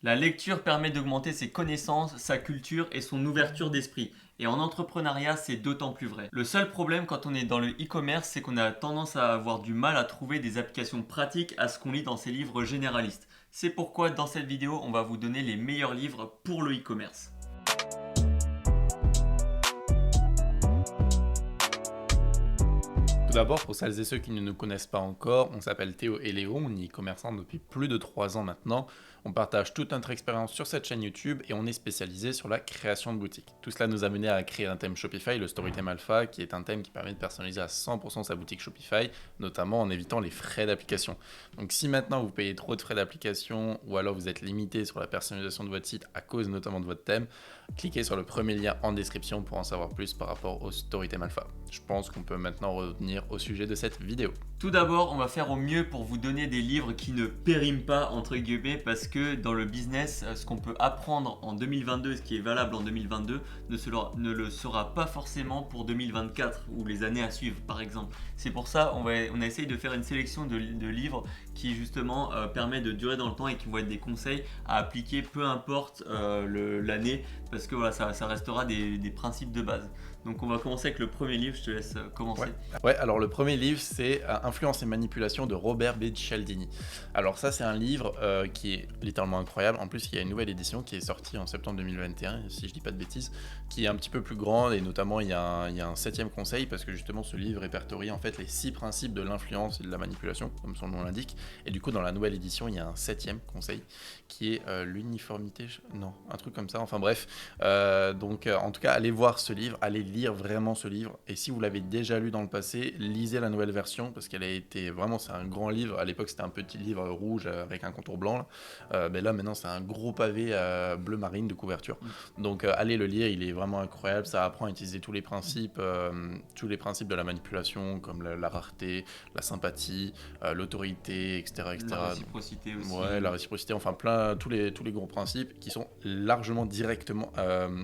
La lecture permet d'augmenter ses connaissances, sa culture et son ouverture d'esprit. Et en entrepreneuriat, c'est d'autant plus vrai. Le seul problème quand on est dans le e-commerce, c'est qu'on a tendance à avoir du mal à trouver des applications pratiques à ce qu'on lit dans ces livres généralistes. C'est pourquoi dans cette vidéo, on va vous donner les meilleurs livres pour le e-commerce. Tout d'abord, pour celles et ceux qui ne nous connaissent pas encore, on s'appelle Théo et Léo, on y est commerçant depuis plus de 3 ans maintenant. On partage toute notre expérience sur cette chaîne YouTube et on est spécialisé sur la création de boutiques. Tout cela nous a mené à créer un thème Shopify, le Storytheme Alpha, qui est un thème qui permet de personnaliser à 100% sa boutique Shopify, notamment en évitant les frais d'application. Donc si maintenant vous payez trop de frais d'application ou alors vous êtes limité sur la personnalisation de votre site à cause notamment de votre thème, cliquez sur le premier lien en description pour en savoir plus par rapport au Storytheme Alpha. Je pense qu'on peut maintenant revenir au sujet de cette vidéo. Tout d'abord, on va faire au mieux pour vous donner des livres qui ne périment pas, entre guillemets, parce que dans le business, ce qu'on peut apprendre en 2022, ce qui est valable en 2022, ne le sera pas forcément pour 2024 ou les années à suivre, par exemple. C'est pour ça on a essayé de faire une sélection de livres qui justement permet de durer dans le temps et qui vont être des conseils à appliquer peu importe l'année, parce que voilà, ça restera des principes de base. Donc on va commencer avec le premier livre, je te laisse commencer. Ouais, alors le premier livre, c'est Influence et manipulation de Robert B. Cialdini. Alors ça, c'est un livre qui est littéralement incroyable. En plus, il y a une nouvelle édition qui est sortie en septembre 2021, si je dis pas de bêtises, qui est un petit peu plus grande et notamment il y a un 7e conseil parce que justement ce livre répertorie en fait les 6 principes de l'influence et de la manipulation, comme son nom l'indique. Et du coup, dans la nouvelle édition, il y a un 7e conseil qui est l'uniformité, non, un truc comme ça. Enfin bref, donc en tout cas, allez voir ce livre, allez lire vraiment ce livre. Et si vous l'avez déjà lu dans le passé, lisez la nouvelle version parce qu'elle a été vraiment, c'est un grand livre. À l'époque, c'était un petit livre rouge avec un contour blanc. Mais là, maintenant, c'est un gros pavé bleu marine de couverture. Donc, allez le lire, il est vraiment incroyable. Ça apprend à utiliser tous les principes de la manipulation, comme la rareté, la sympathie, l'autorité, etc., etc. La réciprocité aussi. Ouais, la réciprocité, enfin tous les gros principes qui sont largement directement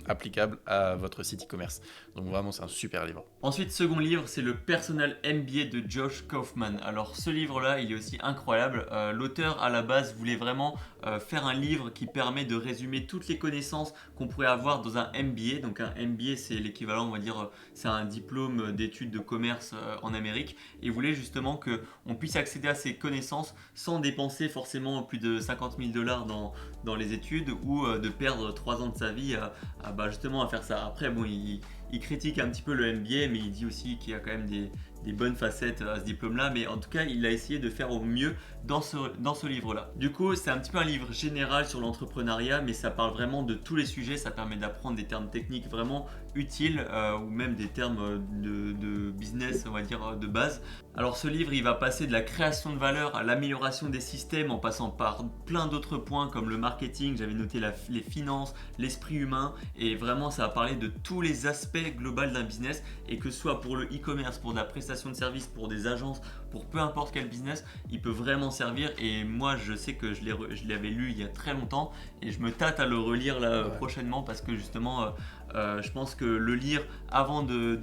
applicables à votre site e-commerce. Donc vraiment, c'est un super livre. Ensuite, second livre, c'est le Personal MBA de Josh Kaufman. Alors ce livre-là, il est aussi incroyable. L'auteur à la base voulait vraiment faire un livre qui permet de résumer toutes les connaissances qu'on pourrait avoir dans un MBA. Donc un MBA, c'est l'équivalent, on va dire, c'est un diplôme d'études de commerce en Amérique. Et il voulait justement qu'on puisse accéder à ces connaissances sans dépenser forcément plus de 50 000 $ dans les études ou de perdre 3 ans de sa vie justement à faire ça. Après, bon, il critique un petit peu le MBA, mais il dit aussi qu'il y a quand même des bonnes facettes à ce diplôme-là. Mais en tout cas, il a essayé de faire au mieux dans ce livre-là. Du coup, c'est un petit peu un livre général sur l'entrepreneuriat, mais ça parle vraiment de tous les sujets. Ça permet d'apprendre des termes techniques vraiment utiles ou même des termes de business, on va dire, de base. Alors ce livre, il va passer de la création de valeur à l'amélioration des systèmes en passant par plein d'autres points comme le marketing, j'avais noté les finances, l'esprit humain et vraiment ça va parler de tous les aspects globaux d'un business et que ce soit pour le e-commerce, pour de la prestation de services, pour des agences, pour peu importe quel business, il peut vraiment servir et moi je sais que je l'avais lu il y a très longtemps et je me tâte à le relire là prochainement parce que justement je pense que le lire avant de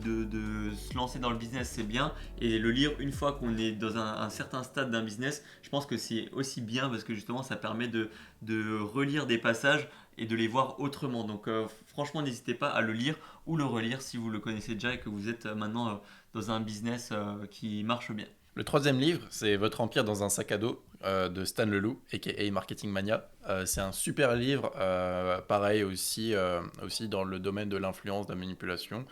se lancer dans le business c'est bien et le lire une fois qu'on est dans un certain stade d'un business, je pense que c'est aussi bien parce que justement ça permet de relire des passages et de les voir autrement. Donc franchement n'hésitez pas à le lire ou le relire si vous le connaissez déjà et que vous êtes maintenant dans un business qui marche bien. Le 3e livre, c'est Votre empire dans un sac à dos de Stan Leloup, a.k.a. Marketing Mania. C'est un super livre, pareil aussi dans le domaine de l'influence, de la manipulation,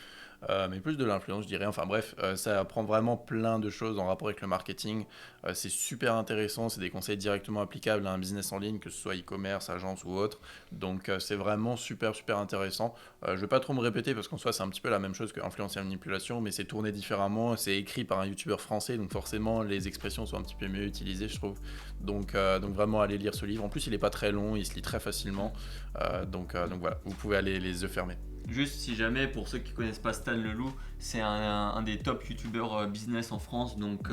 mais plus de l'influence, je dirais. Enfin bref, ça apprend vraiment plein de choses en rapport avec le marketing. C'est super intéressant, c'est des conseils directement applicables à un business en ligne, que ce soit e-commerce, agence ou autre. Donc c'est vraiment super intéressant. Je ne vais pas trop me répéter parce qu'en soi c'est un petit peu la même chose que influence et manipulation, mais c'est tourné différemment. C'est écrit par un youtubeur français, donc forcément les expressions sont un petit peu mieux utilisées, je trouve. Donc vraiment allez lire ce livre. En plus il n'est pas très long, il se lit très facilement. Donc voilà, vous pouvez aller les yeux fermés. Juste si jamais, pour ceux qui ne connaissent pas Stan Leloup, c'est un des top youtubeurs business en France, donc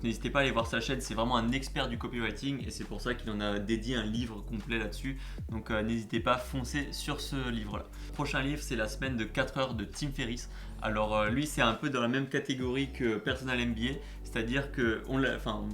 n'hésitez pas à aller voir sa chaîne, c'est vraiment un expert du copywriting et c'est pour ça qu'il en a dédié un livre complet là-dessus, donc n'hésitez pas, foncez sur ce livre-là. Le prochain livre, c'est La semaine de 4 heures de Tim Ferriss. Alors lui, c'est un peu dans la même catégorie que Personal MBA, c'est-à-dire que,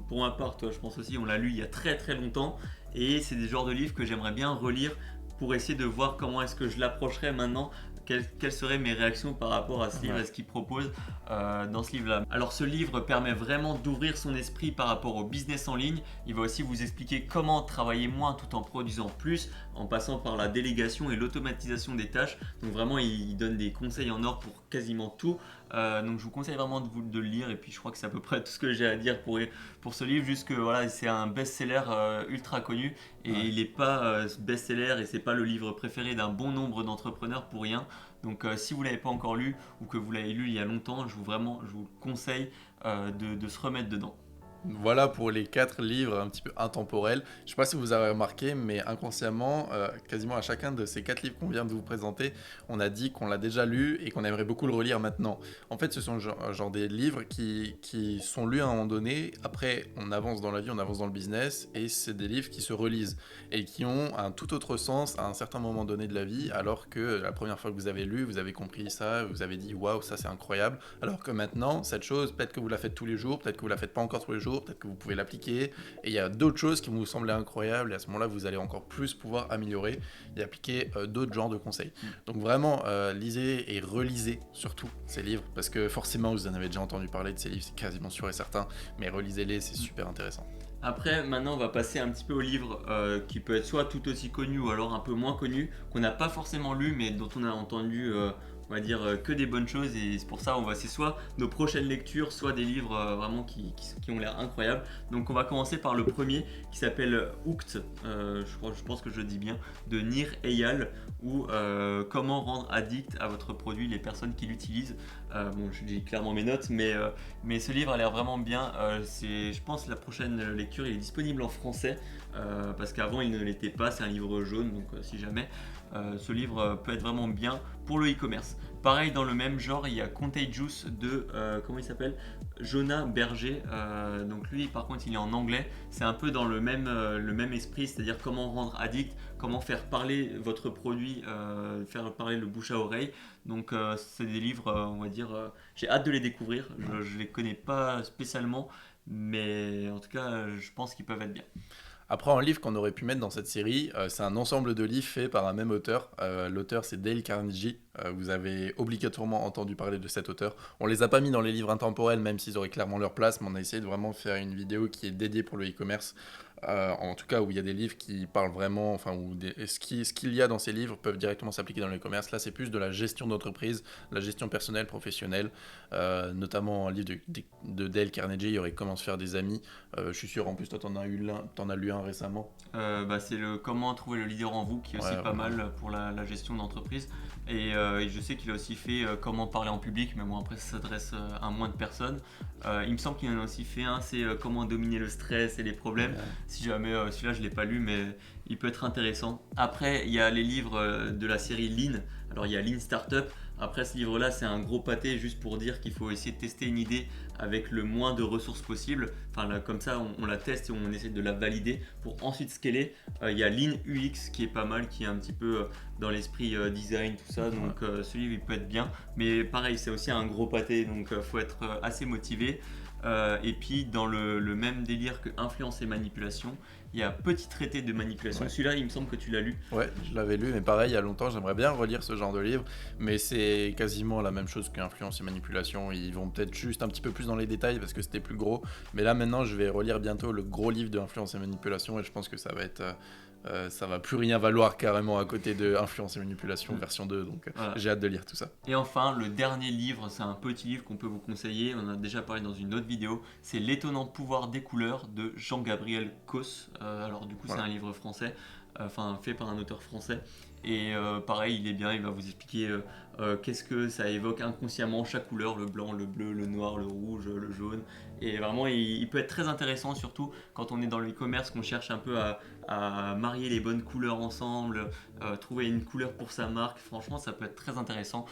pour ma part, toi je pense aussi, on l'a lu il y a très longtemps et c'est des genres de livres que j'aimerais bien relire pour essayer de voir comment est-ce que je l'approcherais maintenant, quelles seraient mes réactions par rapport à ce livre Ouais. et ce qu'il propose dans ce livre-là. Alors ce livre permet vraiment d'ouvrir son esprit par rapport au business en ligne. Il va aussi vous expliquer comment travailler moins tout en produisant plus, en passant par la délégation et l'automatisation des tâches. Donc vraiment, il donne des conseils en or pour quasiment tout. Donc je vous conseille vraiment de le lire, et puis je crois que c'est à peu près tout ce que j'ai à dire pour ce livre, juste que voilà, c'est un best-seller ultra connu, et Ouais. il n'est pas best-seller, et c'est pas le livre préféré d'un bon nombre d'entrepreneurs pour rien. Donc si vous ne l'avez pas encore lu, ou que vous l'avez lu il y a longtemps, je vous conseille de se remettre dedans. Voilà pour les 4 livres un petit peu intemporels. Je ne sais pas si vous avez remarqué, mais inconsciemment, quasiment à chacun de ces 4 livres qu'on vient de vous présenter, on a dit qu'on l'a déjà lu et qu'on aimerait beaucoup le relire maintenant. En fait, ce sont genre des livres qui sont lus à un moment donné. Après, on avance dans la vie, on avance dans le business, et c'est des livres qui se relisent et qui ont un tout autre sens à un certain moment donné de la vie, alors que la première fois que vous avez lu, vous avez compris ça, vous avez dit waouh, ça c'est incroyable. Alors que maintenant, cette chose, peut-être que vous la faites tous les jours, peut-être que vous la faites pas encore tous les jours, peut-être que vous pouvez l'appliquer, et il y a d'autres choses qui vont vous sembler incroyables, et à ce moment-là, vous allez encore plus pouvoir améliorer et appliquer d'autres genres de conseils. Donc vraiment, lisez et relisez surtout ces livres, parce que forcément, vous en avez déjà entendu parler de ces livres, c'est quasiment sûr et certain, mais relisez-les, c'est super intéressant. Après, maintenant, on va passer un petit peu au livre qui peut être soit tout aussi connu ou alors un peu moins connu, qu'on n'a pas forcément lu, mais dont on a entendu, on va dire, que des bonnes choses. Et c'est pour ça, c'est soit nos prochaines lectures, soit des livres vraiment qui ont l'air incroyables. Donc, on va commencer par le premier qui s'appelle Hooked, je pense que je le dis bien, de Nir Eyal, ou comment rendre addict à votre produit les personnes qui l'utilisent. Bon, je dis clairement mes notes, mais ce livre a l'air vraiment bien. Je pense que la prochaine lecture, il est disponible en français, parce qu'avant il ne l'était pas. C'est un livre jaune, donc si jamais, ce livre peut être vraiment bien pour le e-commerce. Pareil, dans le même genre, il y a Contagious de, comment il s'appelle, Jonah Berger. Donc lui, par contre, il est en anglais. C'est un peu dans le même esprit, c'est-à-dire comment rendre addict, comment faire parler votre produit, faire parler le bouche à oreille. Donc c'est des livres, on va dire, j'ai hâte de les découvrir. Je les connais pas spécialement, mais en tout cas, je pense qu'ils peuvent être bien. Après, un livre qu'on aurait pu mettre dans cette série, c'est un ensemble de livres faits par un même auteur. L'auteur, c'est Dale Carnegie. Vous avez obligatoirement entendu parler de cet auteur. On les a pas mis dans les livres intemporels, même s'ils auraient clairement leur place, mais on a essayé de vraiment faire une vidéo qui est dédiée pour le e-commerce. En tout cas, où il y a des livres qui parlent vraiment, enfin, ce qu'il y a dans ces livres peuvent directement s'appliquer dans le e-commerce. Là, c'est plus de la gestion d'entreprise, la gestion personnelle, professionnelle, notamment un livre de Dale Carnegie, il y aurait Comment se faire des amis. Je suis sûr, en plus, toi, t'en as lu un récemment. C'est le comment trouver le leader en vous, qui est aussi Ouais, pas voilà. mal pour la gestion d'entreprise. Et je sais qu'il a aussi fait comment parler en public, mais bon, après ça s'adresse à moins de personnes. Il me semble qu'il en a aussi fait un, c'est comment dominer le stress et les problèmes. Ouais. Si jamais, celui-là je l'ai pas lu, mais il peut être intéressant. Après, il y a les livres de la série Lean. Alors il y a Lean Startup. Après, ce livre-là, c'est un gros pâté juste pour dire qu'il faut essayer de tester une idée avec le moins de ressources possible. Enfin, là, comme ça, on la teste et on essaie de la valider pour ensuite scaler. Il y a Lean UX qui est pas mal, qui est un petit peu dans l'esprit design, tout ça. Donc, ce livre, il peut être bien. Mais pareil, c'est aussi un gros pâté, donc il faut être assez motivé. Et puis, dans le même délire que influence et manipulation, il y a Petit traité de manipulation. Ouais. Celui-là, il me semble que tu l'as lu. Ouais, je l'avais lu, mais pareil, il y a longtemps, j'aimerais bien relire ce genre de livre, mais c'est quasiment la même chose qu'Influence et Manipulation. Ils vont peut-être juste un petit peu plus dans les détails parce que c'était plus gros, mais là maintenant, je vais relire bientôt le gros livre d'Influence et Manipulation, et je pense que ça va être. Ça va plus rien valoir carrément à côté de Influence et Manipulation version 2, donc Voilà. j'ai hâte de lire tout ça. Et enfin, le dernier livre, c'est un petit livre qu'on peut vous conseiller, on en a déjà parlé dans une autre vidéo, c'est L'étonnant pouvoir des couleurs de Jean-Gabriel Cos. Alors du coup, Voilà. c'est un livre français, fait par un auteur français. Et pareil, il est bien, il va vous expliquer qu'est-ce que ça évoque inconsciemment, chaque couleur, le blanc, le bleu, le noir, le rouge, le jaune. Et vraiment, il peut être très intéressant, surtout quand on est dans le e-commerce, qu'on cherche un peu à marier les bonnes couleurs ensemble, trouver une couleur pour sa marque. Franchement, ça peut être très intéressant,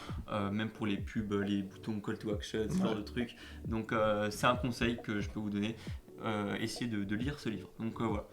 même pour les pubs, les boutons call to action, ce genre de trucs. Donc c'est un conseil que je peux vous donner. essayer de lire ce livre. Donc voilà.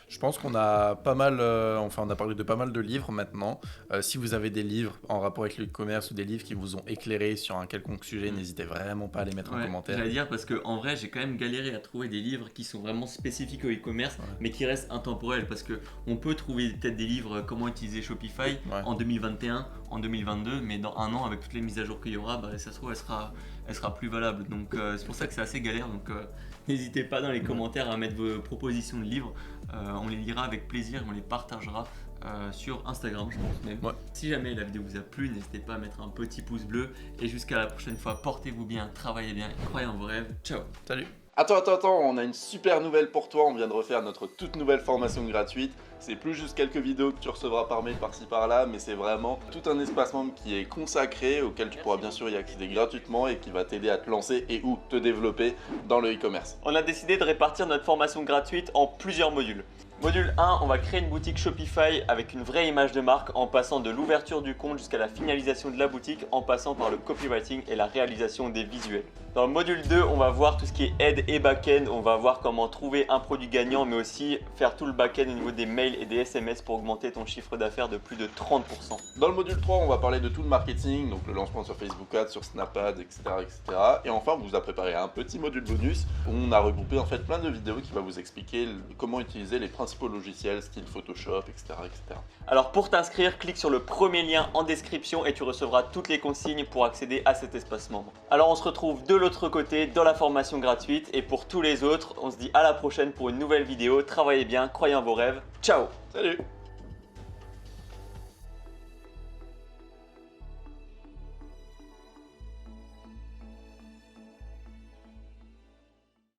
Je pense qu'on a pas mal, on a parlé de pas mal de livres maintenant. Si vous avez des livres en rapport avec le e-commerce ou des livres qui vous ont éclairé sur un quelconque sujet, n'hésitez vraiment pas à les mettre en commentaire. J'allais dire parce qu'en vrai, j'ai quand même galéré à trouver des livres qui sont vraiment spécifiques au e-commerce, mais qui restent intemporels. Parce qu'on peut trouver peut-être des livres comment utiliser Shopify en 2021, en 2022, mais dans un an, avec toutes les mises à jour qu'il y aura, ça se trouve, elle sera plus valable. Donc c'est pour ça que c'est assez galère. Donc n'hésitez pas dans les commentaires à mettre vos propositions de livres. On les lira avec plaisir, on les partagera sur Instagram, je pense même. Si jamais la vidéo vous a plu, n'hésitez pas à mettre un petit pouce bleu. Et jusqu'à la prochaine fois, portez-vous bien, travaillez bien, croyez en vos rêves. Ciao. Salut. Attends, on a une super nouvelle pour toi, on vient de refaire notre toute nouvelle formation gratuite. C'est plus juste quelques vidéos que tu recevras par mail par-ci par-là, mais c'est vraiment tout un espace membre qui est consacré, auquel tu pourras bien sûr y accéder gratuitement et qui va t'aider à te lancer et ou te développer dans le e-commerce. On a décidé de répartir notre formation gratuite en plusieurs modules. Module 1, on va créer une boutique Shopify avec une vraie image de marque en passant de l'ouverture du compte jusqu'à la finalisation de la boutique en passant par le copywriting et la réalisation des visuels. Dans le module 2, on va voir tout ce qui est aide et back-end, on va voir comment trouver un produit gagnant mais aussi faire tout le back-end au niveau des mails et des SMS pour augmenter ton chiffre d'affaires de plus de 30%. Dans le module 3, on va parler de tout le marketing, donc le lancement sur Facebook Ads, sur Snap Ads, etc. Et enfin, on vous a préparé un petit module bonus où on a regroupé en fait plein de vidéos qui va vous expliquer comment utiliser les principaux logiciels, style Photoshop, etc. Alors pour t'inscrire, clique sur le premier lien en description et tu recevras toutes les consignes pour accéder à cet espace membre. Alors on se retrouve de l'autre côté dans la formation gratuite et pour tous les autres, on se dit à la prochaine pour une nouvelle vidéo. Travaillez bien, croyez en vos rêves. Ciao. Salut.